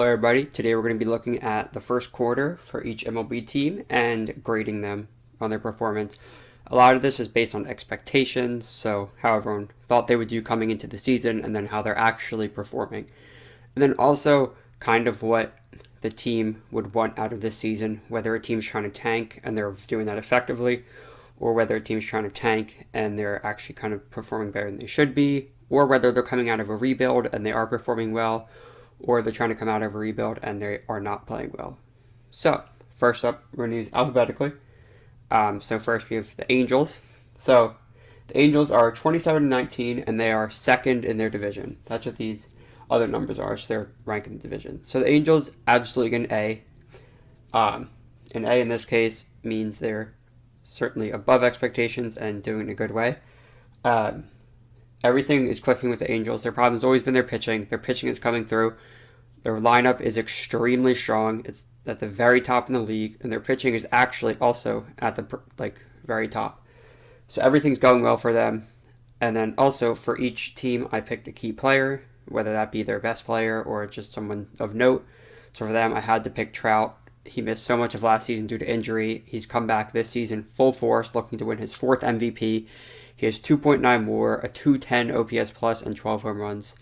Hello everybody, today we're going to be looking at the first quarter for each MLB team and grading them on their performance. A lot of this is based on expectations, so how everyone thought they would do coming into the season and then how they're actually performing. And then also kind of what the team would want out of this season, whether a team's trying to tank and they're doing that effectively, or whether a team's trying to tank and they're actually kind of performing better than they should be, or whether they're coming out of a rebuild and they are performing well, or they're trying to come out of a rebuild and they are not playing well. So, first up, we're going to use alphabetically. So first we have the Angels. So, the Angels are 27-19 and they are second in their division. That's what these other numbers are, so they're ranking the division. So the Angels absolutely get an A. An A in this case means they're certainly above expectations and doing it a good way. Everything is clicking with the Angels. Their problem has always been their pitching. Their pitching is coming through. Their lineup is extremely strong. It's at the very top in the league, and their pitching is actually also at the very top. So everything's going well for them. And then also for each team, I picked a key player, whether that be their best player or just someone of note. So for them, I had to pick Trout. He missed so much of last season due to injury. He's come back this season full force, looking to win his fourth MVP. He has 2.9 WAR, a 210 OPS plus, and 12 home runs.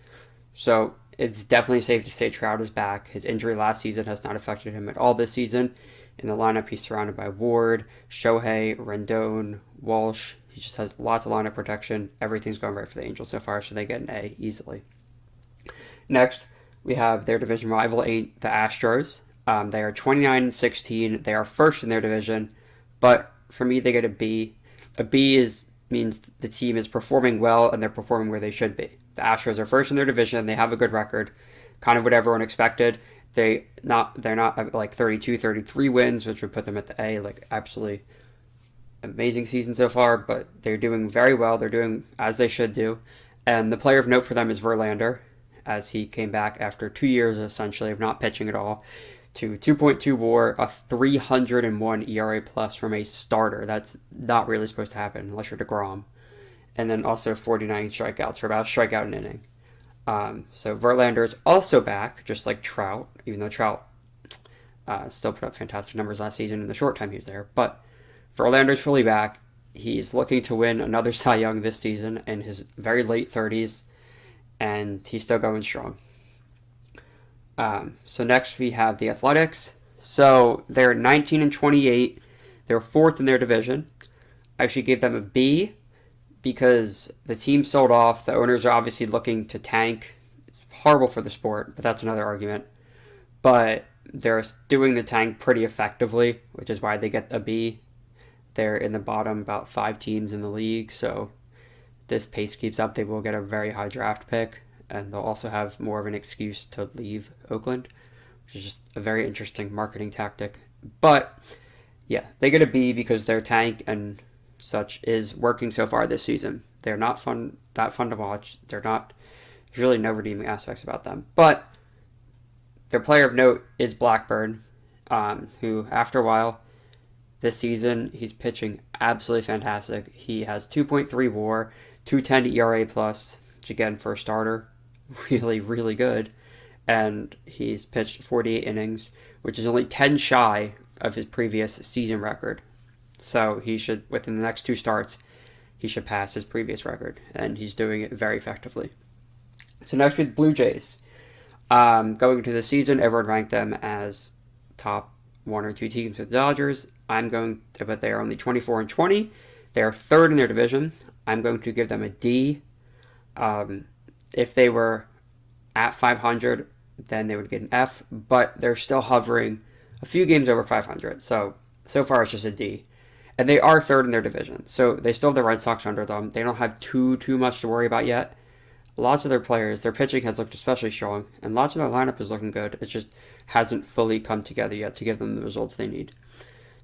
So it's definitely safe to say Trout is back. His injury last season has not affected him at all this season. In the lineup, he's surrounded by Ward, Shohei, Rendon, Walsh. He just has lots of lineup protection. Everything's going right for the Angels so far, so they get an A easily. Next, we have their division rival, the Astros. They are 29-16. They are first in their division, but for me, they get a B. A B means the team is performing well and they're performing where they should be. The Astros are first in their division. They have a good record, kind of what everyone expected. They're not like 32, 33 wins, which would put them at the A, like absolutely amazing season so far, but they're doing very well. They're doing as they should do. And the player of note for them is Verlander, as he came back after 2 years essentially of not pitching at all to 2.2 WAR, a 301 ERA plus from a starter. That's not really supposed to happen unless you're DeGrom. And then also 49 strikeouts for about a strikeout an inning. So Verlander is also back, just like Trout, even though Trout still put up fantastic numbers last season in the short time he was there. But Verlander's fully back. He's looking to win another Cy Young this season in his very late 30s, and he's still going strong. So next we have the Athletics. So they're 19-28. They're fourth in their division. I actually gave them a B because the team sold off. The owners are obviously looking to tank. It's horrible for the sport, but that's another argument. But they're doing the tank pretty effectively, which is why they get a B. They're in the bottom about 5 teams in the league, so this pace keeps up, they will get a very high draft pick. And they'll also have more of an excuse to leave Oakland, which is just a very interesting marketing tactic. But yeah, they get a B because their tank and such is working so far this season. They're not that fun to watch. There's really no redeeming aspects about them. But their player of note is Blackburn, who after a while this season he's pitching absolutely fantastic. He has 2.3 WAR, 210 ERA plus, which again for a starter, really, really good. And he's pitched 48 innings, which is only 10 shy of his previous season record. So he should, within the next 2 starts, he should pass his previous record. And he's doing it very effectively. So next with Blue Jays. Going into the season, everyone ranked them as top 1 or 2 teams with the Dodgers. But they are only 24-20. They are third in their division. I'm going to give them a D. If they were at 500, then they would get an F, but they're still hovering a few games over 500. So far it's just a D. And they are third in their division. So they still have the Red Sox under them. They don't have too much to worry about yet. Lots of their players, their pitching has looked especially strong, and lots of their lineup is looking good. It just hasn't fully come together yet to give them the results they need.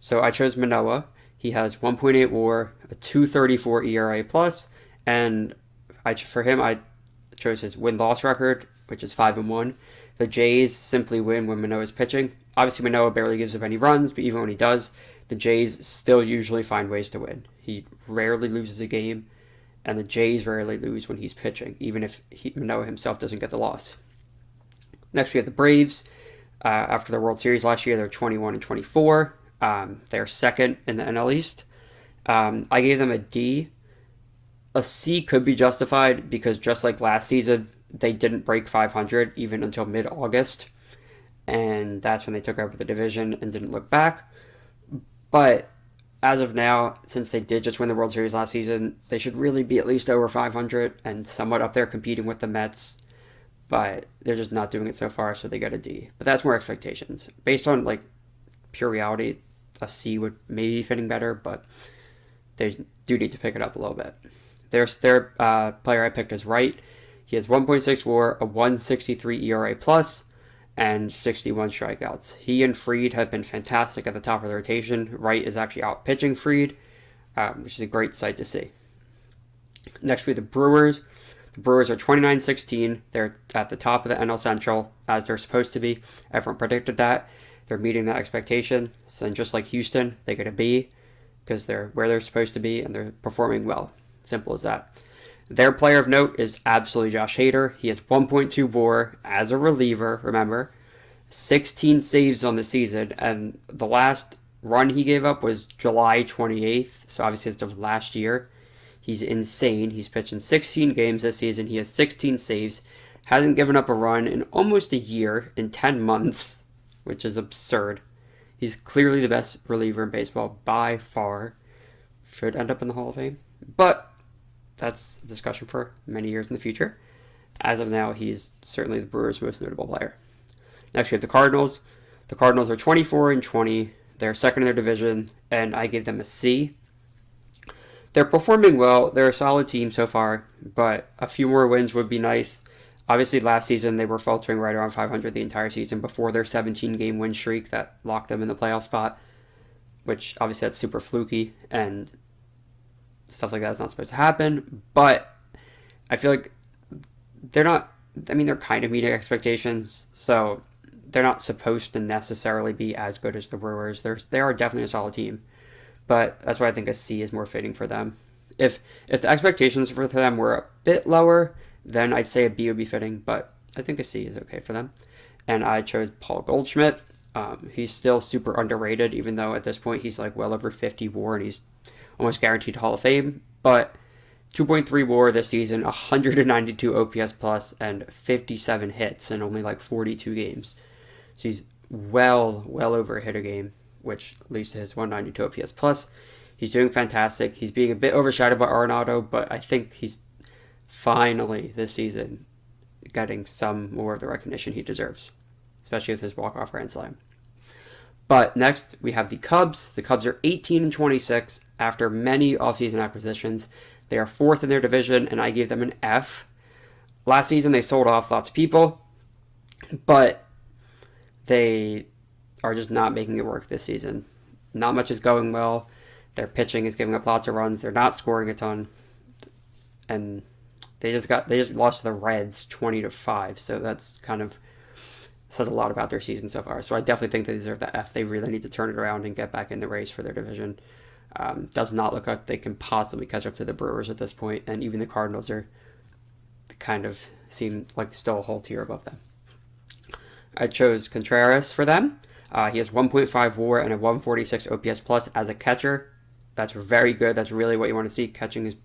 So I chose Manoah. He has 1.8 WAR, a 234 ERA plus, and for him I chose his win-loss record, which is 5-1. The Jays simply win when Manoah is pitching. Obviously, Manoah barely gives up any runs, but even when he does, the Jays still usually find ways to win. He rarely loses a game, and the Jays rarely lose when he's pitching, even if Manoah himself doesn't get the loss. Next, we have the Braves. After the World Series last year, they're 21 and 24. They're second in the NL East. I gave them a D. A C could be justified because just like last season, they didn't break 500 even until mid-August, and that's when they took over the division and didn't look back. But as of now, since they did just win the World Series last season, they should really be at least over 500 and somewhat up there competing with the Mets. But they're just not doing it so far, so they get a D. But that's more expectations. Based on like pure reality, a C would maybe be fitting better, but they do need to pick it up a little bit. Their player I picked is Wright. He has 1.6 WAR, a 1.63 ERA plus, and 61 strikeouts. He and Fried have been fantastic at the top of the rotation. Wright is actually out pitching Fried, which is a great sight to see. Next we have the Brewers. The Brewers are 29-16. They're at the top of the NL Central, as they're supposed to be. Everyone predicted that. They're meeting that expectation. So just like Houston, they get a B because they're where they're supposed to be and they're performing well. Simple as that. Their player of note is absolutely Josh Hader. He has 1.2 WAR as a reliever, remember. 16 saves on the season, and the last run he gave up was July 28th, so obviously it's of last year. He's insane. He's pitched in 16 games this season. He has 16 saves. Hasn't given up a run in almost a year, in 10 months, which is absurd. He's clearly the best reliever in baseball by far. Should end up in the Hall of Fame. But that's a discussion for many years in the future. As of now, he's certainly the Brewers' most notable player. Next, we have the Cardinals. The Cardinals are 24 and 20. They're second in their division, and I gave them a C. They're performing well. They're a solid team so far, but a few more wins would be nice. Obviously, last season, they were faltering right around 500 the entire season before their 17-game win streak that locked them in the playoff spot, which obviously that's super fluky, and stuff like that is not supposed to happen. But I feel like they're not, I mean, they're kind of meeting expectations, so they're not supposed to necessarily be as good as the Brewers. They are definitely a solid team, but that's why I think a C is more fitting for them. If the expectations for them were a bit lower, then I'd say a B would be fitting, but I think a C is okay for them. And I chose Paul Goldschmidt. He's still super underrated, even though at this point he's like well over 50 WAR and he's almost guaranteed Hall of Fame. But 2.3 WAR this season, 192 OPS plus, and 57 hits in only like 42 games. So he's well over a hit a game, which leads to his 192 OPS plus. He's doing fantastic. He's being a bit overshadowed by Arenado, but I think he's finally this season getting some more of the recognition he deserves, especially with his walk-off grand slam. But next, we have the Cubs. The Cubs are 18 and 26 after many offseason acquisitions. They are fourth in their division, and I gave them an F. Last season, they sold off lots of people, but they are just not making it work this season. Not much is going well. Their pitching is giving up lots of runs. They're not scoring a ton, and they just lost to the Reds 20-5. So that's kind of says a lot about their season so far. So I definitely think they deserve the F. They really need to turn it around and get back in the race for their division. Does not look like they can possibly catch up to the Brewers at this point, and even the Cardinals are kind of seem like still a whole tier above them. I chose Contreras for them. He has 1.5 WAR and a 146 OPS plus as a catcher. That's very good. That's really what you want to see. Catching is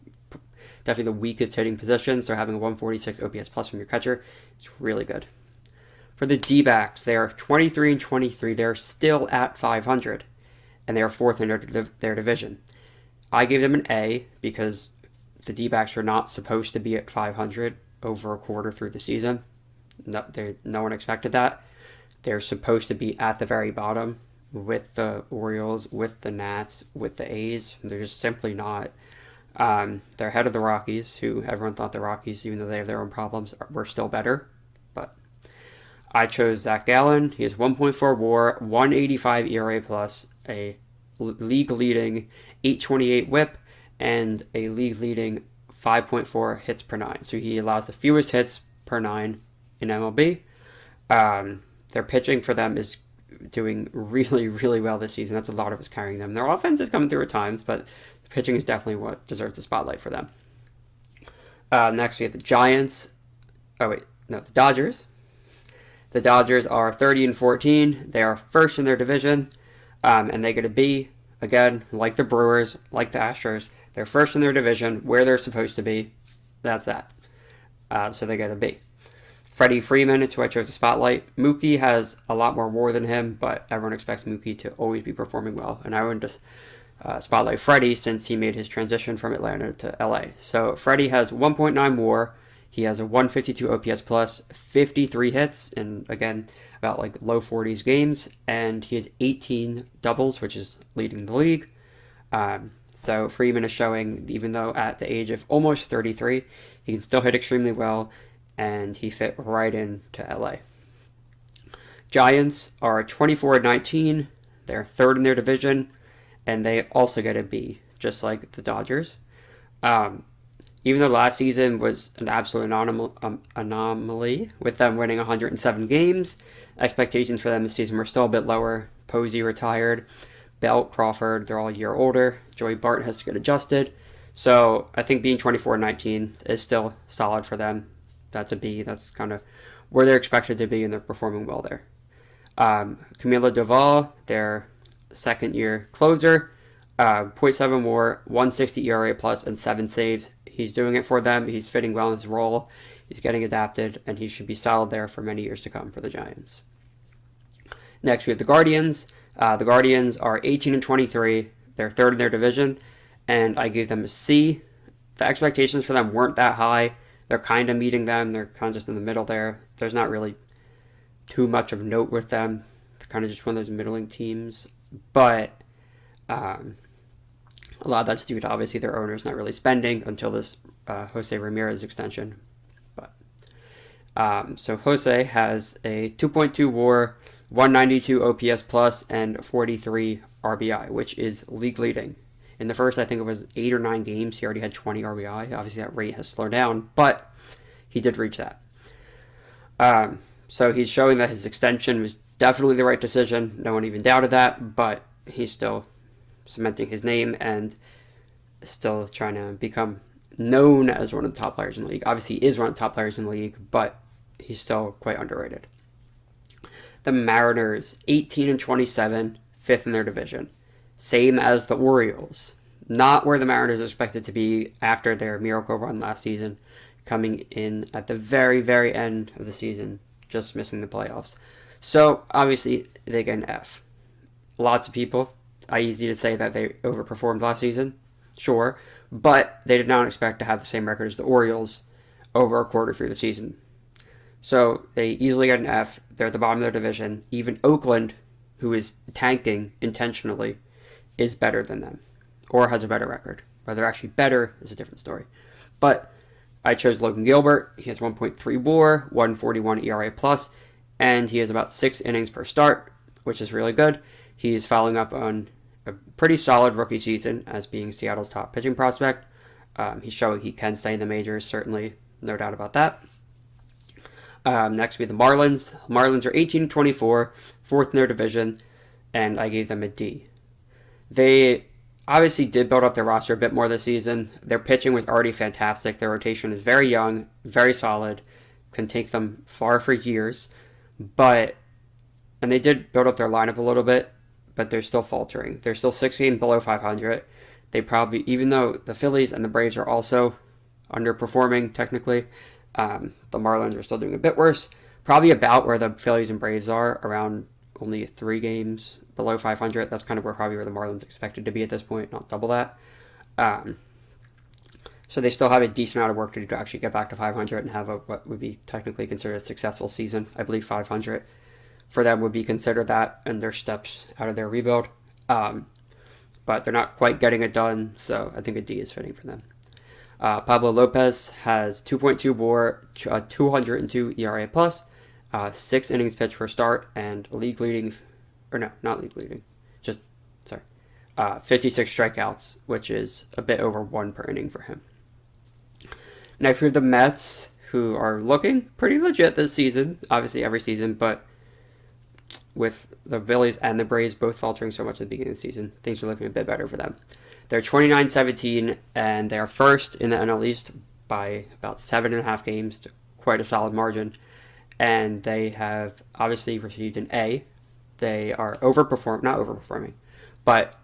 definitely the weakest hitting position, so having a 146 OPS plus from your catcher is really good. For the D-backs, they are 23 and 23. They're still at 500, and they are fourth in their division. I gave them an A because the D-backs are not supposed to be at 500 over a quarter through the season. No one expected that. They're supposed to be at the very bottom with the Orioles, with the Nats, with the A's. They're just simply not. They're ahead of the Rockies, who everyone thought the Rockies, even though they have their own problems, were still better. But I chose Zach Gallen. He has 1.4 WAR, 185 ERA plus, a league-leading 828 WHIP, and a league-leading 5.4 hits per nine. So he allows the fewest hits per nine in MLB. Their pitching for them is doing really well this season. That's a lot of what's carrying them. Their offense is coming through at times, but the pitching is definitely what deserves the spotlight for them. Next, we have the Giants. The Dodgers. The Dodgers are 30 and 14. They are first in their division, and they get a B. Again, like the Brewers, like the Astros, they're first in their division where they're supposed to be. That's that. So they get a B. Freddie Freeman is who I chose to spotlight. Mookie has a lot more WAR than him, but everyone expects Mookie to always be performing well. And I wanted to spotlight Freddie since he made his transition from Atlanta to LA. So Freddie has 1.9 WAR. He has a 152 OPS plus, 53 hits, and again, about like low 40s games. And he has 18 doubles, which is leading the league. So Freeman is showing, even though at the age of almost 33, he can still hit extremely well, and he fit right into LA. Giants are 24 and 19. They're third in their division, and they also get a B, just like the Dodgers. Even though last season was an absolute anomaly with them winning 107 games, expectations for them this season were still a bit lower. Posey retired. Belt, Crawford, they're all a year older. Joey Bart has to get adjusted. So I think being 24 and 19 is still solid for them. That's a B. That's kind of where they're expected to be, and they're performing well there. Camilo Doval, their second-year closer, 0.7 WAR, 160 ERA plus, and 7 saves. He's doing it for them. He's fitting well in his role. He's getting adapted, and he should be solid there for many years to come for the Giants. Next, we have the Guardians. The Guardians are 18 and 23. They're third in their division, and I gave them a C. The expectations for them weren't that high. They're kind of meeting them. They're kind of just in the middle there. There's not really too much of note with them. They're kind of just one of those middling teams. But a lot of that's due to obviously their owners not really spending until this Jose Ramirez extension. But so Jose has a 2.2 WAR, 192 OPS plus, and 43 RBI, which is league leading. In the first, I think it was 8 or 9 games, he already had 20 RBI. Obviously, that rate has slowed down, but he did reach that. So he's showing that his extension was definitely the right decision. No one even doubted that, but he's still cementing his name and still trying to become known as one of the top players in the league. Obviously, he is one of the top players in the league, but he's still quite underrated. The Mariners, 18 and 27, fifth in their division. Same as the Orioles. Not where the Mariners are expected to be after their miracle run last season, coming in at the very, very end of the season, just missing the playoffs. So, obviously, they get an F. Lots of people, easy to say that they overperformed last season, sure, but they did not expect to have the same record as the Orioles over a quarter through the season. So, they easily get an F. They're at the bottom of their division. Even Oakland, who is tanking intentionally, is better than them, or has a better record. Whether they're actually better is a different story. But I chose Logan Gilbert. He has 1.3 WAR, 141 ERA plus, and he has about 6 innings per start, which is really good. He's following up on a pretty solid rookie season as being Seattle's top pitching prospect. He's showing he can stay in the majors, certainly, no doubt about that. Next we have the Marlins. Marlins are 18-24, fourth in their division, and I gave them a D. They obviously did build up their roster a bit more this season. Their pitching was already fantastic. Their rotation is very young, very solid, can take them far for years. And they did build up their lineup a little bit, but they're still faltering. They're still 6 games below 500. They probably, even though the Phillies and the Braves are also underperforming technically, the Marlins are still doing a bit worse. Probably about where the Phillies and Braves are, around only 3 games below 500. That's kind of where the Marlins expected to be at this point, not double that. So they still have a decent amount of work to do to actually get back to 500 and have what would be technically considered a successful season. I believe 500 for them would be considered that and their steps out of their rebuild. But they're not quite getting it done, so I think a D is fitting for them. Pablo Lopez has 2.2 WAR, 202 ERA plus, 6 innings pitched per start, and league leading, or no, not league leading, 56 strikeouts, which is a bit over 1 per inning for him. Next we have the Mets, who are looking pretty legit this season, obviously every season, but with the Phillies and the Braves both faltering so much at the beginning of the season, things are looking a bit better for them. They're 29-17, and they are first in the NL East by about 7.5 games, quite a solid margin. and they have obviously received an A. They are not overperforming, but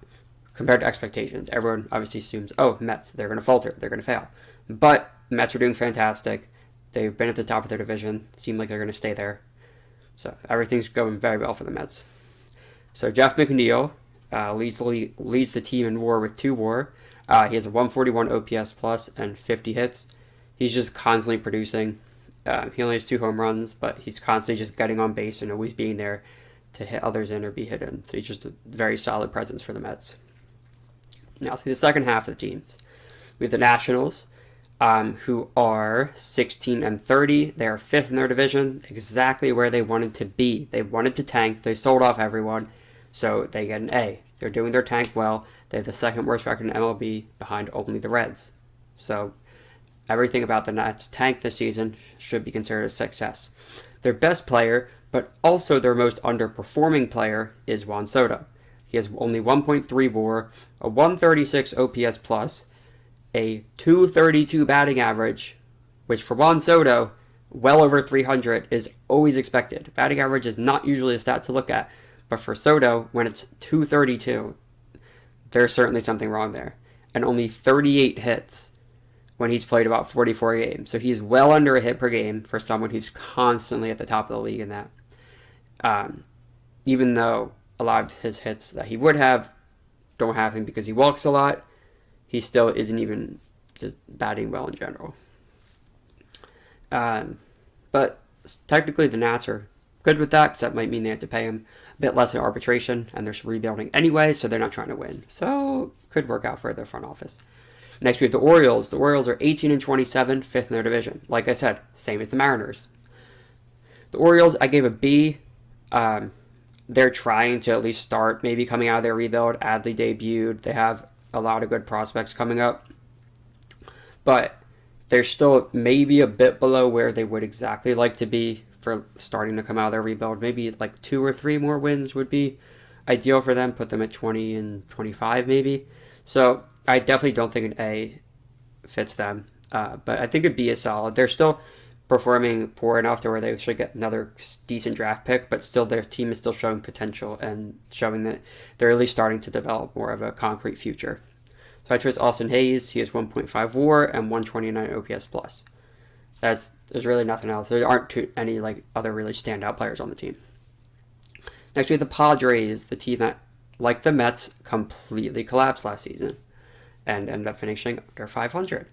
compared to expectations, everyone obviously assumes, oh, Mets, they're going to falter, they're going to fail. But Mets are doing fantastic. They've been at the top of their division, seem like they're going to stay there. So everything's going very well for the Mets. So Jeff McNeil leads the team in WAR with 2 WAR. He has a 141 OPS plus and 50 hits. He's just constantly producing. He only has 2 home runs, but he's constantly just getting on base and always being there to hit others in or be hit in. So he's just a very solid presence for the Mets. Now through the second half of the teams, we have the Nationals, who are 16-30. They are 5th in their division, exactly where they wanted to be. They wanted to tank. They sold off everyone, so they get an A. They're doing their tank well. They have the 2nd worst record in MLB, behind only the Reds. So everything about the Nats tank this season should be considered a success. Their best player, but also their most underperforming player, is Juan Soto. He has only 1.3 WAR, a 136 OPS plus, a 232 batting average, which for Juan Soto, well over 300, is always expected. Batting average is not usually a stat to look at, but for Soto, when it's 232, there's certainly something wrong there. And only 38 hits when he's played about 44 games. So he's well under a hit per game for someone who's constantly at the top of the league in that. Even though a lot of his hits that he would have don't have him because he walks a lot, he still isn't even just batting well in general. But technically the Nats are good with that, because that might mean they have to pay him a bit less in arbitration, and they're rebuilding anyway, so they're not trying to win. So could work out for their front office. Next we have the Orioles. The Orioles are 18-27, 5th in their division. Like I said, same as the Mariners. The Orioles, I gave a B. They're trying to at least start maybe coming out of their rebuild. Adley debuted. They have a lot of good prospects coming up. But they're still maybe a bit below where they would exactly like to be for starting to come out of their rebuild. Maybe like 2 or 3 more wins would be ideal for them. Put them at 20-25 maybe. So I definitely don't think an A fits them. But I think a B is solid. They're still performing poor enough to where they should get another decent draft pick, but still their team is still showing potential and showing that they're at least starting to develop more of a concrete future. So I chose Austin Hayes. He has 1.5 WAR and 129 OPS plus. There's really nothing else. There aren't any other really standout players on the team. Next we have the Padres, the team that, like the Mets, completely collapsed last season and ended up finishing under 500.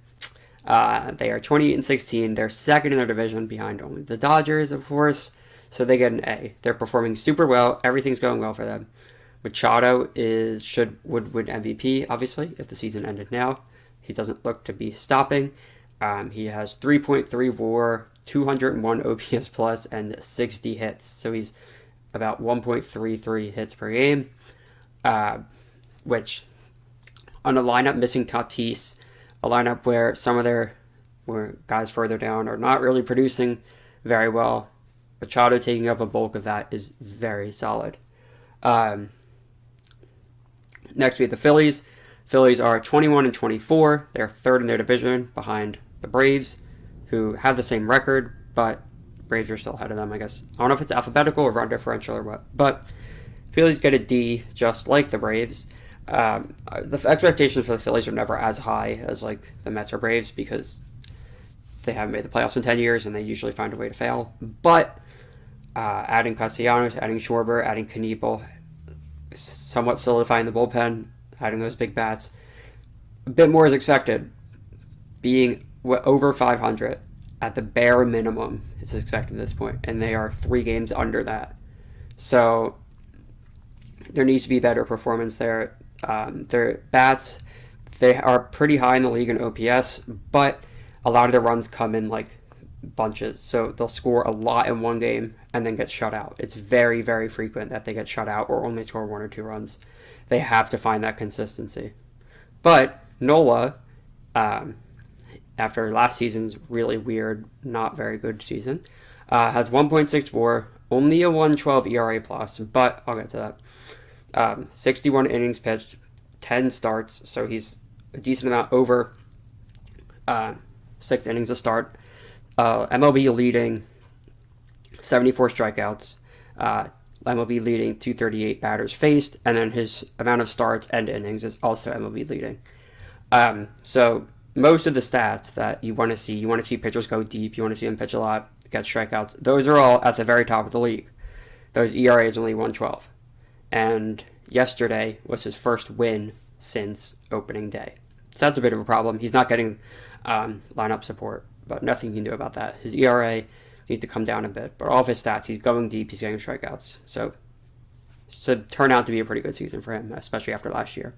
They are 28-16. They're 2nd in their division, behind only the Dodgers, of course. So they get an A. They're performing super well. Everything's going well for them. Machado would win MVP, obviously, if the season ended now. He doesn't look to be stopping. He has 3.3 WAR, 201 OPS plus, and 60 hits. So he's about 1.33 hits per game, which on a lineup missing Tatis, a lineup where some of their guys further down are not really producing very well, Machado taking up a bulk of that is very solid. Next we have the Phillies. Phillies are 21-24. They're 3rd in their division, behind the Braves, who have the same record, but Braves are still ahead of them, I guess. I don't know if it's alphabetical or run differential or what, but Phillies get a D, just like the Braves. The expectations for the Phillies are never as high as the Mets or Braves, because they haven't made the playoffs in 10 years and they usually find a way to fail. But adding Castellanos, adding Schwarber, adding Knievel, somewhat solidifying the bullpen, adding those big bats, a bit more is expected. Being over 500 at the bare minimum is expected at this point, and they are 3 games under that. So there needs to be better performance there. Their bats, they are pretty high in the league in OPS, but a lot of their runs come in bunches. So they'll score a lot in one game and then get shut out. It's very, very frequent that they get shut out or only score 1 or 2 runs. They have to find that consistency. But Nola, after last season's really weird, not very good season, has 1.6 WAR, only a 1.12 ERA plus, but I'll get to that. 61 innings pitched, 10 starts, so he's a decent amount over 6 innings a start. MLB leading 74 strikeouts. MLB leading 238 batters faced, and then his amount of starts and innings is also MLB leading. So most of the stats that you want to see pitchers go deep, you want to see them pitch a lot, get strikeouts, those are all at the very top of the league. Those ERA is only 112. And yesterday was his first win since opening day. So that's a bit of a problem. He's not getting lineup support, but nothing you can do about that. His ERA needs to come down a bit, but all of his stats, he's going deep, he's getting strikeouts. So turn out to be a pretty good season for him, especially after last year.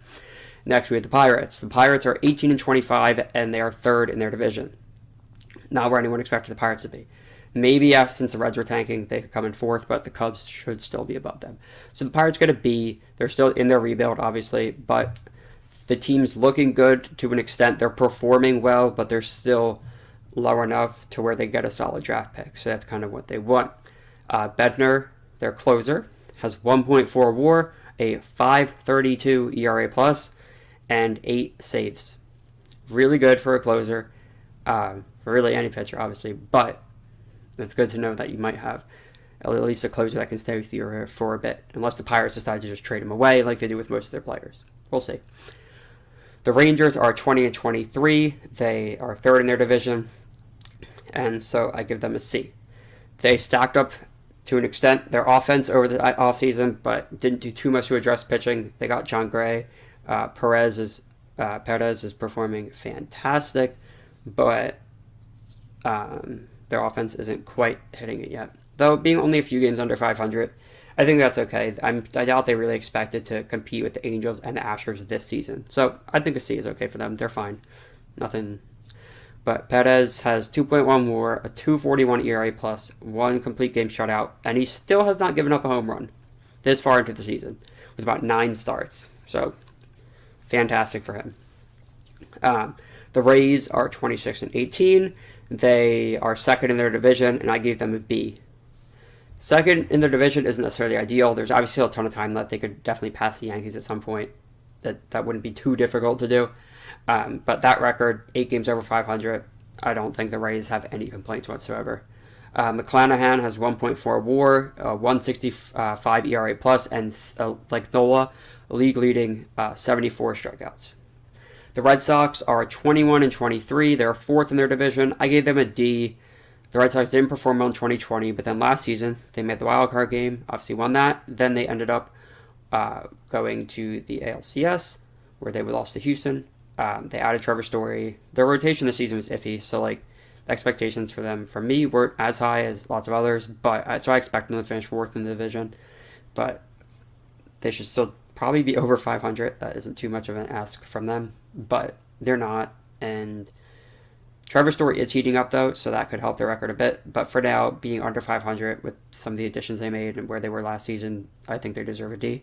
Next, we have the Pirates. The Pirates are 18-25, and they are third in their division. Not where anyone expected the Pirates to be. Maybe since the Reds were tanking, they could come in fourth, but the Cubs should still be above them. So the Pirates get a B. They're still in their rebuild, obviously, but the team's looking good to an extent. They're performing well, but they're still low enough to where they get a solid draft pick. So that's kind of what they want. Bednar, their closer, has 1.4 WAR, a 5.32 ERA plus, and 8 saves. Really good for a closer, for really any pitcher, obviously, but it's good to know that you might have at least a closer that can stay with you for a bit, unless the Pirates decide to just trade him away like they do with most of their players. We'll see. The Rangers are 20-23. They are third in their division, and so I give them a C. They stacked up to an extent their offense over the offseason, but didn't do too much to address pitching. They got John Gray. Perez is performing fantastic, but their offense isn't quite hitting it yet. Though being only a few games under 500, I think that's okay. I doubt they really expected to compete with the Angels and the Astros this season. So I think a C is okay for them. They're fine. Nothing. But Perez has 2.1 WAR, a 2.41 ERA plus, 1 complete game shutout, and he still has not given up a home run this far into the season with about 9 starts. So fantastic for him. The Rays are 26-18. They are second in their division, and I gave them a B. Second in their division isn't necessarily ideal. There's obviously still a ton of time left. They could definitely pass the Yankees at some point. That wouldn't be too difficult to do. But that record, 8 games over 500, I don't think the Rays have any complaints whatsoever. McClanahan has 1.4 WAR, 165 ERA plus, and like Nola, league-leading 74 strikeouts. The Red Sox are 21-23. They're fourth in their division. I gave them a D. The Red Sox didn't perform well in 2020, but then last season they made the wild card game, obviously won that. Then they ended up going to the ALCS, where they lost to Houston. They added Trevor Story. Their rotation this season was iffy, so the expectations for them, from me, weren't as high as lots of others. So I expect them to finish fourth in the division, but they should still probably be over 500. That isn't too much of an ask from them, but they're not. And Trevor Story is heating up, though, so that could help their record a bit. But for now, being under 500 with some of the additions they made and where they were last season, I think they deserve a D.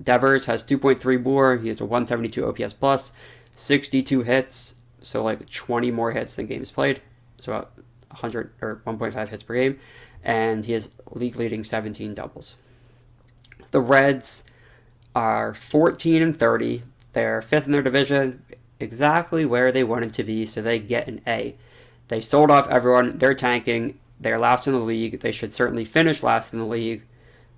Devers has 2.3 WAR. He has a 172 OPS plus, 62 hits, so 20 more hits than games played. So about 100 or 1.5 hits per game, and he has league-leading 17 doubles. The Reds are 14-30. They're fifth in their division, exactly where they wanted to be, so they get an A. They sold off everyone. They're tanking. They're last in the league. They should certainly finish last in the league.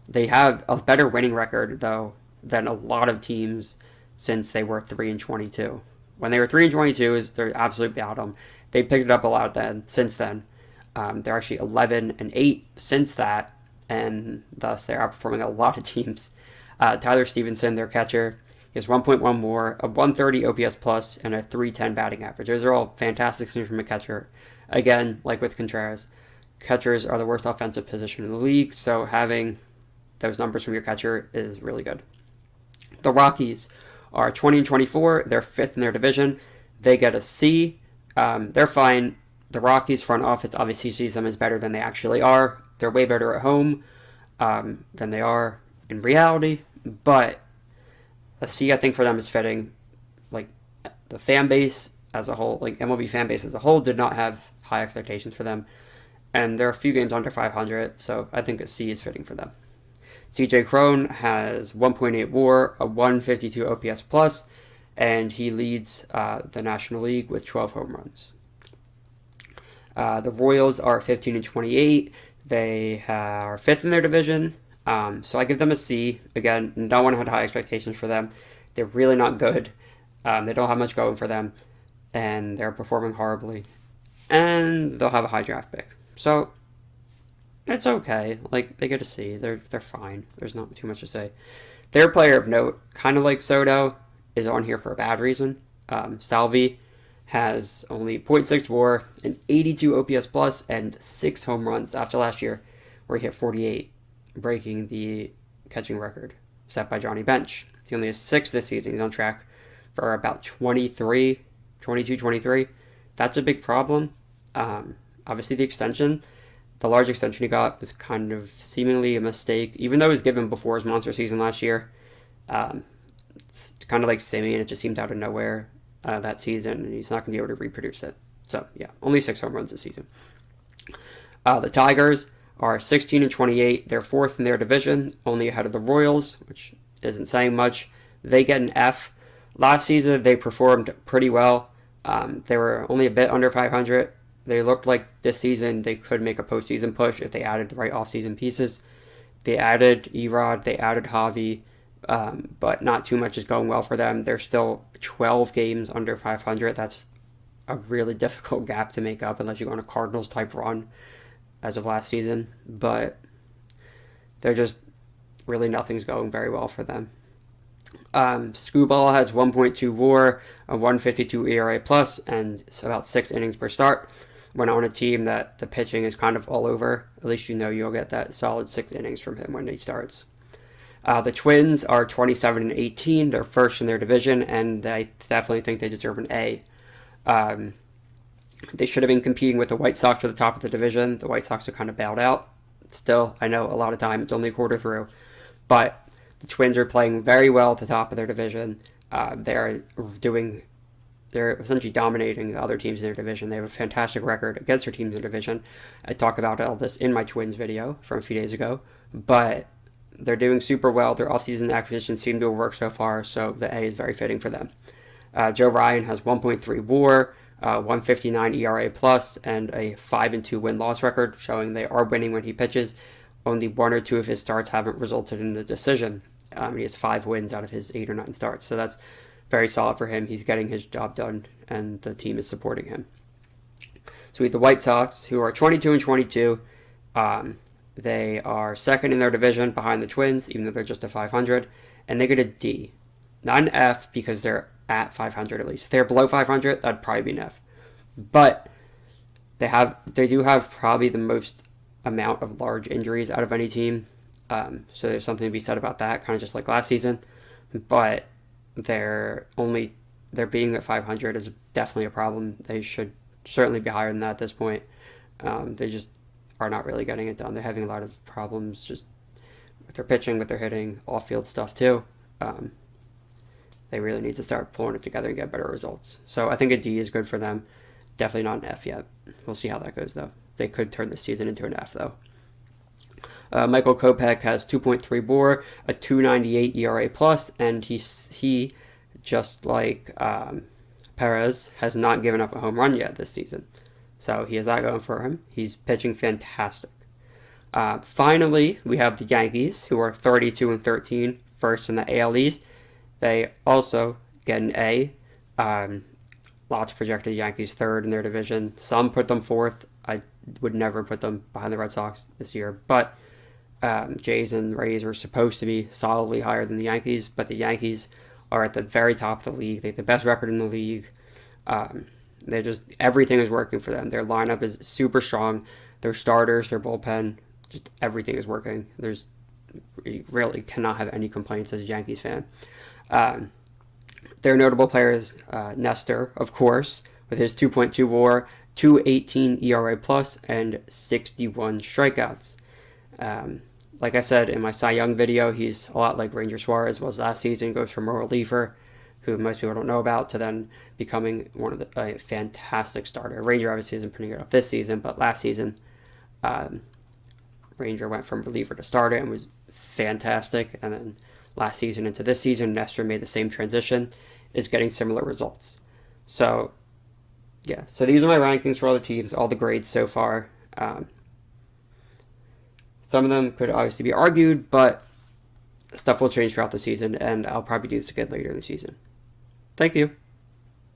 They have a better winning record, though, than a lot of teams since they were 3-22. When they were 3-22, they're absolute bottom. They picked it up a lot since then. They're actually 11-8 since that, and thus they're outperforming a lot of teams. Tyler Stevenson, their catcher, he has 1.1 WAR, a 130 OPS plus, and a 310 batting average. Those are all fantastic things from a catcher. Again, like with Contreras, catchers are the worst offensive position in the league, so having those numbers from your catcher is really good. The Rockies are 20-24. They're fifth in their division. They get a C. They're fine. The Rockies front office obviously sees them as better than they actually are. They're way better at home than they are in reality, but a C, I think, for them is fitting. The fan base as a whole, MLB fan base as a whole, did not have high expectations for them, and they're a few games under 500, so I think a C is fitting for them. CJ Cron has 1.8 WAR, a 152 OPS plus, and he leads the National League with 12 home runs. The Royals are 15-28. They are fifth in their division, so I give them a C. Again, no one had high expectations for them. They're really not good. They don't have much going for them, and they're performing horribly. And they'll have a high draft pick. So it's okay. Like, they get a C. They're fine. There's not too much to say. Their player of note, kind of like Soto, is on here for a bad reason. Salvi has only .6 WAR, an 82 OPS plus, and 6 home runs after last year, where he hit 48, breaking the catching record set by Johnny Bench. He only has 6 this season. He's on track for about 22, 23. That's a big problem. Obviously, the large extension he got was kind of seemingly a mistake, even though it was given before his monster season last year. It's kind of like Simeon. It just seemed out of nowhere that season, and he's not going to be able to reproduce it. So, yeah, only 6 home runs this season. The Tigers are 16 and 28. They're fourth in their division, only ahead of the Royals, which isn't saying much. They get an F. Last season, they performed pretty well. They were only a bit under 500. They looked like this season they could make a postseason push if they added the right offseason pieces. They added Erod, they added Javi, but not too much is going well for them. They're still 12 games under 500. That's a really difficult gap to make up unless you go on a Cardinals-type run as of last season. But they're just really nothing's going very well for them. Screwball has 1.2 WAR, a 152 ERA plus, and it's about 6 innings per start. When on a team that the pitching is kind of all over, at least you know you'll get that solid 6 innings from him when he starts. The Twins are 27 and 18. They're first in their division, and I definitely think they deserve an A. They should have been competing with the White Sox for the top of the division. The White Sox are kind of bailed out. Still, I know a lot of time, it's only a quarter through, but the Twins are playing very well at the top of their division. They're essentially dominating the other teams in their division. They have a fantastic record against their teams in their division. I talk about all this in my Twins video from a few days ago, but they're doing super well. Their offseason acquisitions seem to have worked so far, so the A is very fitting for them. Joe Ryan has 1.3 WAR, 159 ERA plus, and a 5-2 win-loss record, showing they are winning when he pitches. Only 1 or 2 of his starts haven't resulted in a decision. He has 5 wins out of his 8 or 9 starts, so that's very solid for him. He's getting his job done, and the team is supporting him. So we have the White Sox, who are 22 and 22. They are second in their division behind the Twins, even though they're just at 500, and they get a D. Not an F, because they're at 500 at least. If they're below 500, that'd probably be an F. But they do have probably the most amount of large injuries out of any team. So there's something to be said about that, kind of just like last season. But they're being at 500 is definitely a problem. They should certainly be higher than that at this point. They just are not really getting it done. They're having a lot of problems just with their pitching, with their hitting, off-field stuff too. They really need to start pulling it together and get better results. So I think a D is good for them. Definitely not an F yet. We'll see how that goes, though. They could turn this season into an F, though. Michael Kopech has 2.3 WAR, a 298 ERA plus, and he just like Perez, has not given up a home run yet this season. So he has that going for him. He's pitching fantastic. Finally, we have the Yankees, who are 32 and 13, first in the AL East. They also get an A. Lots projected Yankees third in their division. Some put them fourth. I would never put them behind the Red Sox this year. But Jays and Rays are supposed to be solidly higher than the Yankees. But the Yankees are at the very top of the league. They have the best record in the league. Everything is working for them. Their lineup is super strong. Their starters, their bullpen, just everything is working. You really cannot have any complaints as a Yankees fan. Their notable players, Nestor, of course, with his 2.2 WAR, 218 ERA plus, and 61 strikeouts. Like I said in my Cy Young video, he's a lot like Ranger Suarez was last season. Goes from a reliever, who most people don't know about, to then becoming a fantastic starter. Ranger obviously isn't putting it up this season, but last season, Ranger went from reliever to starter and was fantastic. And then last season into this season, Nestor made the same transition, is getting similar results. So, yeah. So these are my rankings for all the teams, all the grades so far. Some of them could obviously be argued, but stuff will change throughout the season, and I'll probably do this again later in the season. Thank you.